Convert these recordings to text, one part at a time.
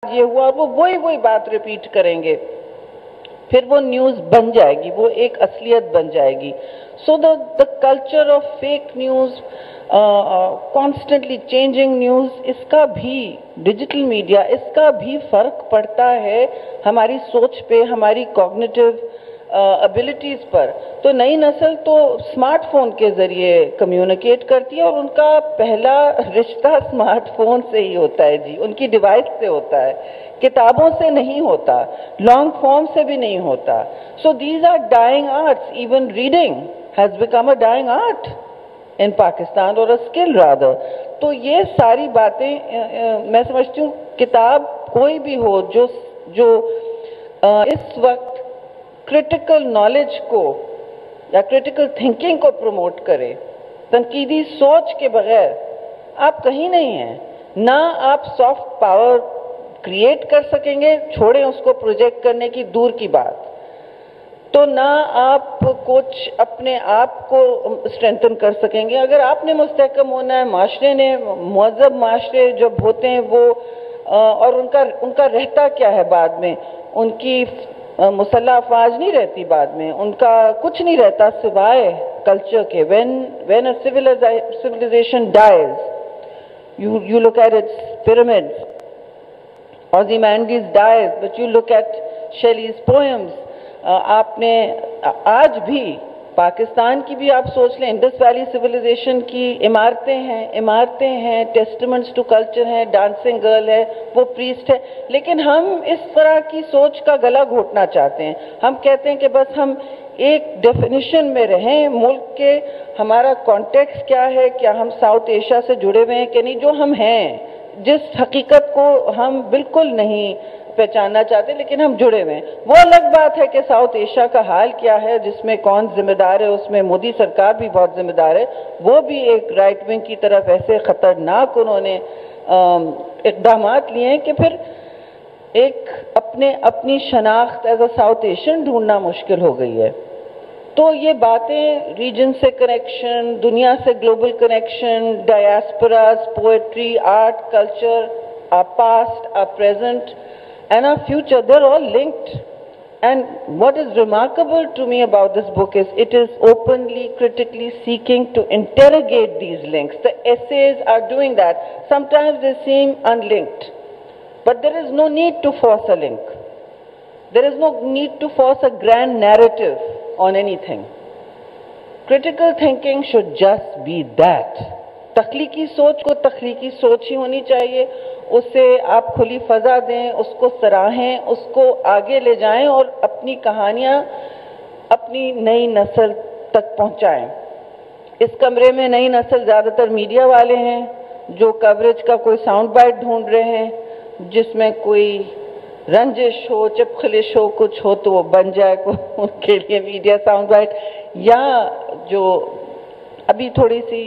ये हुआ, और वो वही बात रिपीट करेंगे, फिर वो न्यूज़ बन जाएगी, वो एक असलियत बन जाएगी. So the culture of fake news, constantly changing news, इसका भी डिजिटल मीडिया, इसका भी फर्क पड़ता है हमारी सोच पे, हमारी कॉग्निटिव एबिलिटीज पर. तो नई नस्ल तो स्मार्टफोन के जरिए कम्युनिकेट करती है, और उनका पहला रिश्ता स्मार्टफोन से ही होता है जी, उनकी डिवाइस से होता है, किताबों से नहीं होता, लॉन्ग फॉर्म से भी नहीं होता. So these are dying arts. Even reading has become a dying art in Pakistan, और अ स्किल रादर. तो ये सारी बातें मैं समझती हूँ, किताब कोई भी हो जो इस वक्त क्रिटिकल नॉलेज को या क्रिटिकल थिंकिंग को प्रमोट करे, तनकीदी सोच के बगैर आप कहीं नहीं हैं. ना आप सॉफ्ट पावर क्रिएट कर सकेंगे, छोड़ें उसको प्रोजेक्ट करने की दूर की बात, तो ना आप कुछ अपने आप को स्ट्रेंथन कर सकेंगे. अगर आपने मुस्तहकम होना है, माशरे ने, मुहज़्ज़ब माशरे जब होते हैं वो और उनका रहता क्या है बाद में, उनकी मुसल्लह अफवाज नहीं रहती बाद में, उनका कुछ नहीं रहता सिवाय कल्चर के. when a civilization dies, you look at its pyramids, Ozymandias dies, but you look at Shelley's poems. आपने आज भी पाकिस्तान की भी आप सोच लें, इंडस वैली सिविलाइजेशन की इमारतें हैं, टेस्टमेंट्स टू कल्चर हैं, डांसिंग गर्ल है, वो प्रीस्ट है. लेकिन हम इस तरह की सोच का गला घोटना चाहते हैं. हम कहते हैं कि बस हम एक डेफिनेशन में रहें मुल्क के, हमारा कॉन्टेक्स्ट क्या है, क्या हम साउथ एशिया से जुड़े हुए हैं कि नहीं, जो हम हैं, जिस हकीकत को हम बिल्कुल नहीं पहचानना चाहते लेकिन हम जुड़े हुए हैं. वो अलग बात है कि साउथ एशिया का हाल क्या है, जिसमें कौन जिम्मेदार है, उसमें मोदी सरकार भी बहुत जिम्मेदार है. वो भी एक राइट विंग की तरफ ऐसे खतरनाक उन्होंने इक़दामात लिए हैं कि फिर एक अपनी शनाख्त एज अ साउथ एशियन ढूंढना मुश्किल हो गई है. तो ये बातें, रीजन से कनेक्शन, दुनिया से global connection, diasporas, poetry, art, culture, our past, our present, and our future, they're all linked. And what is remarkable to me about this book is it is openly, critically seeking to interrogate these links. The essays are doing that. Sometimes they seem unlinked, but there is no need to force a link. There is no need to force a grand narrative on anything. Critical thinking should just be that. तख्लीकी सोच को तख्लीकी सोच ही होनी चाहिए. उसे आप खुली फजा दें, उसको सराहें, उसको आगे ले जाएं और अपनी कहानियां अपनी नई नस्ल तक पहुंचाएं. इस कमरे में नई नस्ल ज़्यादातर मीडिया वाले हैं जो कवरेज का कोई साउंड बाइट ढूंढ रहे हैं, जिसमें कोई रंजिश हो, चिपखलिश हो, कुछ हो तो वो बन जाए उनके लिए मीडिया साउंड बाइट. या जो अभी थोड़ी सी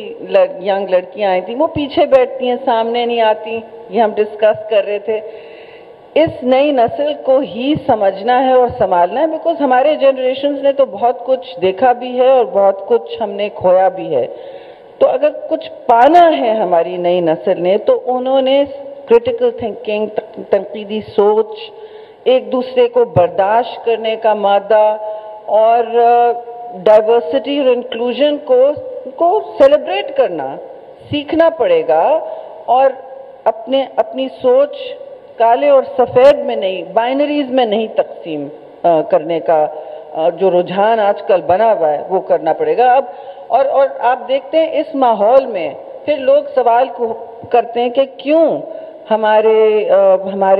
यंग लड़कियां आई थी, वो पीछे बैठती हैं, सामने नहीं आती. ये हम डिस्कस कर रहे थे. इस नई नस्ल को ही समझना है और संभालना है, बिकॉज हमारे जनरेशन्स ने तो बहुत कुछ देखा भी है और बहुत कुछ हमने खोया भी है. तो अगर कुछ पाना है हमारी नई नस्ल ने, तो उन्होंने क्रिटिकल थिंकिंग, तनकीदी सोच, एक दूसरे को बर्दाश्त करने का मादा और डाइवर्सिटी और इंक्लूजन को सेलिब्रेट करना सीखना पड़ेगा. और अपनी सोच काले और सफ़ेद में नहीं, बाइनरीज में नहीं तकसीम करने का जो रुझान आजकल बना हुआ है वो करना पड़ेगा. अब और आप देखते हैं इस माहौल में फिर लोग सवाल करते हैं कि क्यों हमारे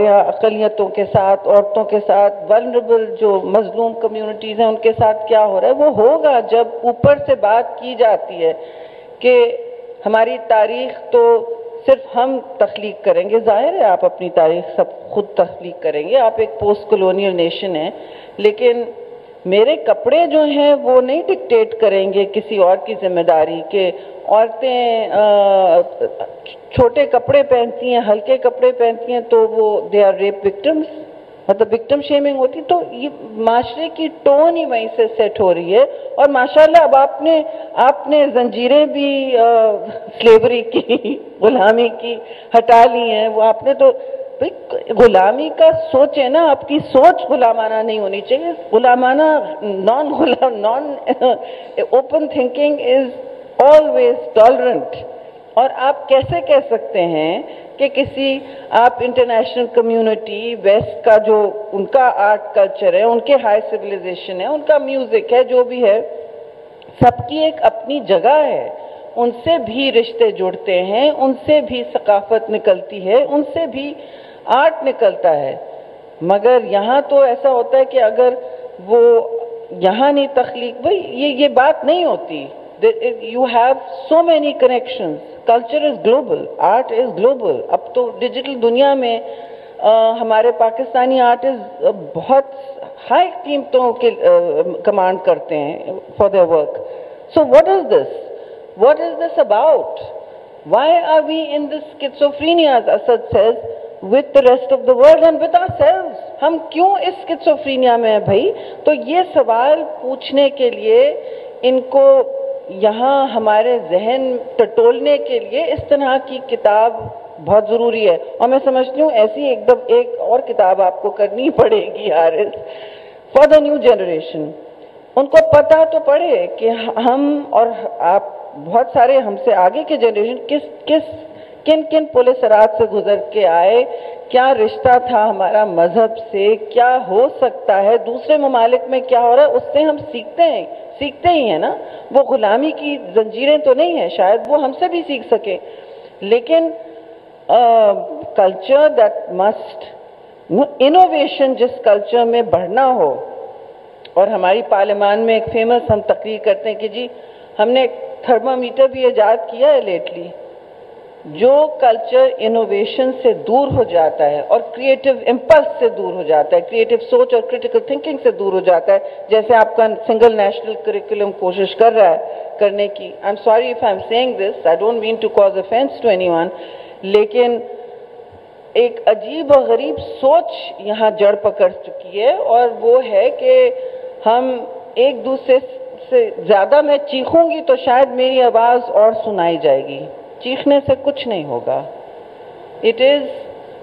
यहाँ अक़लियतों के साथ, औरतों के साथ, वल्नरेबल जो मजलूम कम्युनिटीज़ हैं उनके साथ क्या हो रहा है. वो होगा जब ऊपर से बात की जाती है कि हमारी तारीख तो सिर्फ हम तख्लीक करेंगे. जाहिर है आप अपनी तारीख सब खुद तख्लीक करेंगे, आप एक पोस्ट कॉलोनियल नेशन हैं, लेकिन मेरे कपड़े जो हैं वो नहीं डिक्टेट करेंगे किसी और की जिम्मेदारी के. औरतें छोटे कपड़े पहनती हैं, हल्के कपड़े पहनती हैं, तो वो दे आर रेप विक्टिम्स, मतलब विक्टिम शेमिंग होती. तो ये माशरे की टोन ही वहीं से सेट हो रही है. और माशाल्लाह अब आपने जंजीरें भी स्लेवरी की, गुलामी की हटा ली हैं. वो आपने तो गुलामी का सोचे ना, आपकी सोच गुलामाना नहीं होनी चाहिए. गुलामाना, non open thinking is always tolerant. और आप कैसे कह सकते हैं कि किसी आप इंटरनेशनल कम्युनिटी वेस्ट का जो उनका आर्ट कल्चर है, उनके हाई सिविलाइजेशन है, उनका म्यूजिक है, जो भी है, सबकी एक अपनी जगह है, उनसे भी रिश्ते जुड़ते हैं, उनसे भी सकाफत निकलती है, उनसे भी आर्ट निकलता है. मगर यहाँ तो ऐसा होता है कि अगर वो यहाँ नहीं तख्लीक, भाई ये बात नहीं होती. You have so many connections. Culture is global, art is global. अब तो डिजिटल दुनिया में हमारे पाकिस्तानी आर्टिस्ट बहुत हाई कीमतों के कमांड करते हैं for their work. So what is this? What is this about? Why are we in this schizophrenia, as Asad says, with the rest of the world and with ourselves? हम क्यों इस schizophrenia में हैं भाई? तो ये सवाल पूछने के लिए, इनको यहाँ हमारे जहन टटोलने के लिए इस तरह की किताब बहुत ज़रूरी है. और मैं समझती हूँ ऐसी एक और किताब आपको करनी पड़ेगी Haris, for the new generation. उनको पता तो पड़े कि हम और आप बहुत सारे हमसे आगे के जनरेशन किन किन पुलिस रात से गुजर के आए, क्या रिश्ता था हमारा मजहब से, क्या हो सकता है, दूसरे ममालिक में क्या हो रहा है, उससे हम सीखते ही हैं ना. वो गुलामी की जंजीरें तो नहीं है, शायद वो हमसे भी सीख सके, लेकिन कल्चर दैट मस्ट, इनोवेशन जिस कल्चर में बढ़ना हो. और हमारी पार्लियामान में एक फेमस हम तकरीर करते हैं कि जी हमने थर्मामीटर भी ईजाद किया है लेटली. जो कल्चर इनोवेशन से दूर हो जाता है और क्रिएटिव इम्पल्स से दूर हो जाता है, क्रिएटिव सोच और क्रिटिकल थिंकिंग से दूर हो जाता है, जैसे आपका सिंगल नेशनल करिकुलम कोशिश कर रहा है करने की. I am sorry if I am saying this, I don't mean to cause offence to anyone, लेकिन एक अजीब और गरीब सोच यहाँ जड़ पकड़ चुकी है. और वो है कि हम एक दूसरे से ज़्यादा, मैं चीखूंगी तो शायद मेरी आवाज़ और सुनाई जाएगी, चीखने से कुछ नहीं होगा. It is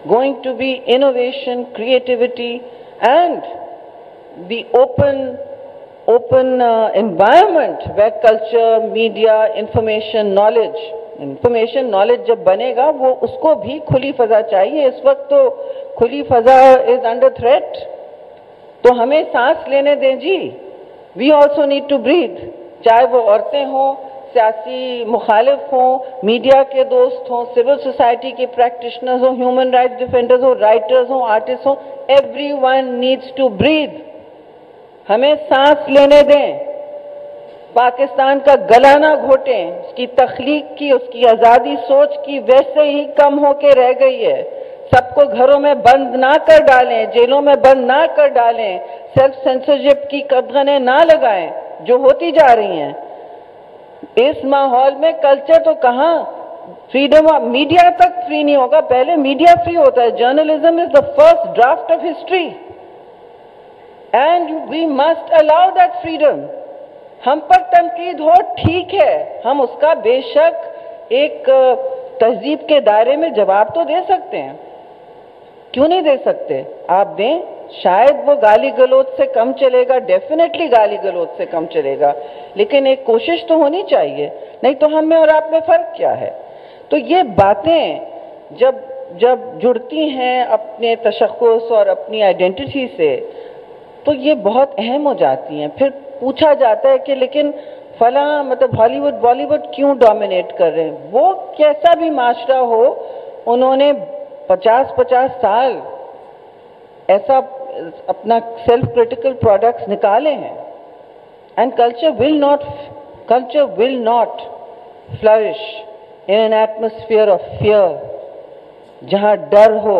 going to be innovation, creativity and the open environment where culture, media, information, knowledge जब बनेगा, वो उसको भी खुली फजा चाहिए. इस वक्त तो खुली फजा इज अंडर थ्रेट. तो हमें सांस लेने दें जी. We also need to breathe, चाहे वो औरतें हों, सियासी मुखालिफ हों, मीडिया के दोस्त हों, सिविल सोसाइटी के प्रैक्टिशनर्स हों, ह्यूमन राइट्स डिफेंडर्स हों, राइटर्स हों, आर्टिस्ट हों, एवरीवन नीड्स टू ब्रीथ. हमें सांस लेने दें. पाकिस्तान का गला ना घोटें. उसकी तख्लीक की, उसकी आज़ादी सोच की वैसे ही कम होके रह गई है. सबको घरों में बंद ना कर डालें, जेलों में बंद ना कर डालें, सेल्फ सेंसरशिप की कदगनें ना लगाएं जो होती जा रही हैं. इस माहौल में कल्चर तो कहाँ, फ्रीडम ऑफ मीडिया तक फ्री नहीं होगा. पहले मीडिया फ्री होता है. Journalism is the first draft of history and we must allow that freedom. हम पर तनकीद हो, ठीक है, हम उसका बेशक एक तहजीब के दायरे में जवाब तो दे सकते हैं. क्यों नहीं दे सकते? आप दें. शायद वो गाली गलौज से कम चलेगा, डेफिनेटली गाली गलौज से कम चलेगा, लेकिन एक कोशिश तो होनी चाहिए. नहीं तो हम में और आप में फर्क क्या है? तो ये बातें जब जुड़ती हैं अपने तशख़्ख़ुस और अपनी आइडेंटिटी से, तो ये बहुत अहम हो जाती हैं. फिर पूछा जाता है कि लेकिन फला मतलब हॉलीवुड बॉलीवुड क्यों डोमिनेट कर रहे हैं? वो कैसा भी माशरा हो, उन्होंने 50-50 साल ऐसा अपना सेल्फ क्रिटिकल प्रोडक्ट्स निकाले हैं. And culture will not flourish in an atmosphere of fear, जहां डर हो,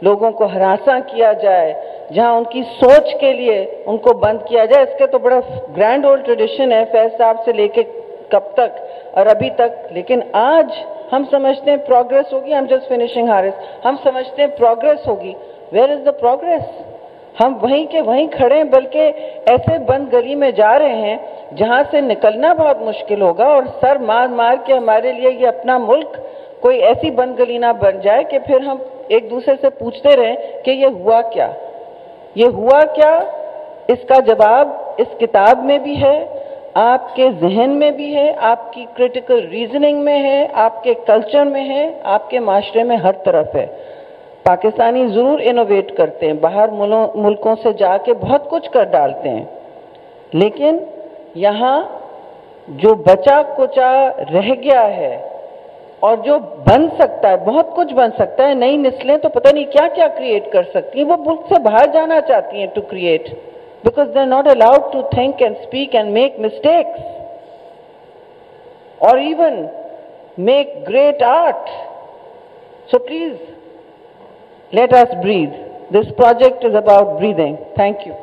लोगों को हरासा किया जाए, जहां उनकी सोच के लिए उनको बंद किया जाए. इसके तो बड़ा ग्रैंड ओल्ड ट्रेडिशन है फैज साहब से लेके कब तक और अभी तक. लेकिन आज हम समझते हैं प्रोग्रेस होगी. I am just finishing Haris. हम समझते हैं प्रोग्रेस होगी. Where is the progress? हम वहीं के वहीं खड़े हैं, बल्कि ऐसे बंद गली में जा रहे हैं जहां से निकलना बहुत मुश्किल होगा. और सर मार मार के हमारे लिए ये अपना मुल्क कोई ऐसी बंद गली ना बन जाए कि फिर हम एक दूसरे से पूछते रहें कि ये हुआ क्या, ये हुआ क्या। इसका जवाब इस किताब में भी है, आपके जहन में भी है, आपकी क्रिटिकल रीजनिंग में है, आपके कल्चर में है, आपके माशरे में हर तरफ है। पाकिस्तानी ज़रूर इनोवेट करते हैं, बाहर मुल्कों से जाके बहुत कुछ कर डालते हैं, लेकिन यहाँ जो बचा कुचा रह गया है और जो बन सकता है, बहुत कुछ बन सकता है। नई नस्लें तो पता नहीं क्या क्या क्रिएट कर सकती हैं, वो मुल्क से बाहर जाना चाहती हैं to create, because they are not allowed to think and speak and make mistakes और even make great art. So please let us breathe. This project is about breathing. Thank you.